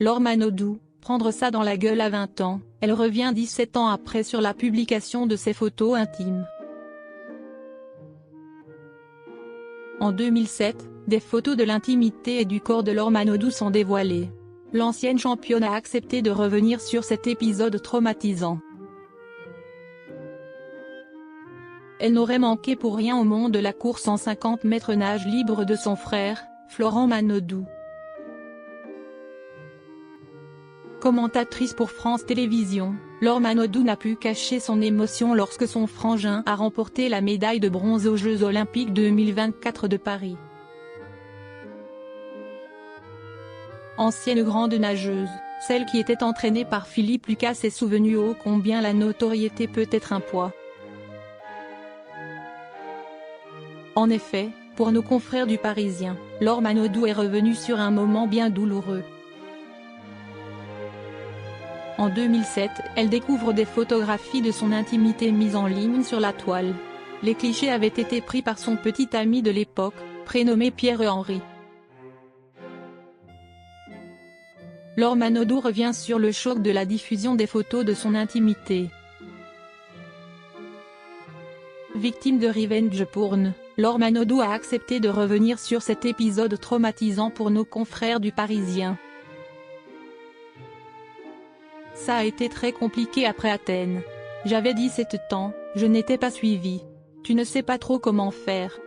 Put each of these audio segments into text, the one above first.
Laure Manodou, prendre ça dans la gueule à 20 ans, elle revient 17 ans après sur la publication de ses photos intimes. En 2007, des photos de l'intimité et du corps de Laure Manodou sont dévoilées. L'ancienne championne a accepté de revenir sur cet épisode traumatisant. Elle n'aurait manqué pour rien au monde de la course en 50 mètres nage libre de son frère, Florent Manodou. Commentatrice pour France Télévisions, Laure Manodou n'a pu cacher son émotion lorsque son frangin a remporté la médaille de bronze aux Jeux Olympiques 2024 de Paris. Ancienne grande nageuse, celle qui était entraînée par Philippe Lucas s'est souvenue ô combien la notoriété peut être un poids. En effet, pour nos confrères du Parisien, Laure Manodou est revenue sur un moment bien douloureux. En 2007, elle découvre des photographies de son intimité mises en ligne sur la toile. Les clichés avaient été pris par son petit ami de l'époque, prénommé Pierre-Henri. Laure Manodou revient sur le choc de la diffusion des photos de son intimité. Victime de revenge porn, Laure Manodou a accepté de revenir sur cet épisode traumatisant pour nos confrères du Parisien. Ça a été très compliqué après Athènes. J'avais 17 ans, je n'étais pas suivie. Tu ne sais pas trop comment faire.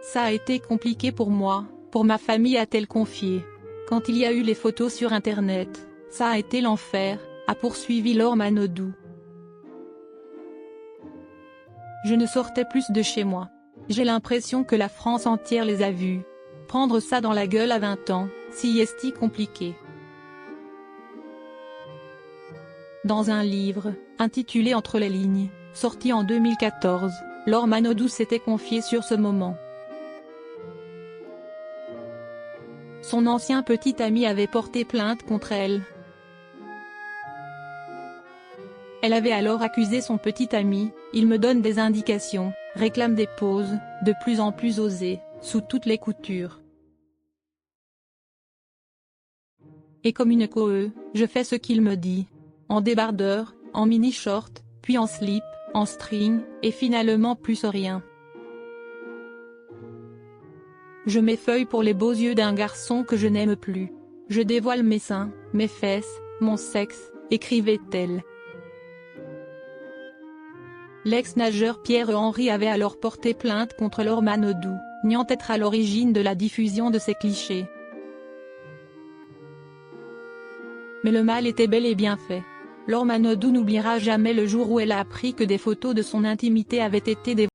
Ça a été compliqué pour moi, pour ma famille, a-t-elle confié. Quand il y a eu les photos sur internet, ça a été l'enfer, a poursuivi Laure Manodou. Je ne sortais plus de chez moi. J'ai l'impression que la France entière les a vus. Prendre ça dans la gueule à 20 ans, si est compliqué. Dans un livre, intitulé Entre les lignes, sorti en 2014, Laure Manodou s'était confiée sur ce moment. Son ancien petit ami avait porté plainte contre elle. Elle avait alors accusé son petit ami, il me donne des indications, réclame des poses, de plus en plus osées, sous toutes les coutures. Et comme une coe, je fais ce qu'il me dit. En débardeur, en mini-short, puis en slip, en string, et finalement plus rien. Je m'effeuille pour les beaux yeux d'un garçon que je n'aime plus. Je dévoile mes seins, mes fesses, mon sexe, écrivait-elle. L'ex-nageur Pierre-Henri avait alors porté plainte contre Laure Manodou, niant être à l'origine de la diffusion de ces clichés. Mais le mal était bel et bien fait. Laure Manodou n'oubliera jamais le jour où elle a appris que des photos de son intimité avaient été dévoilées.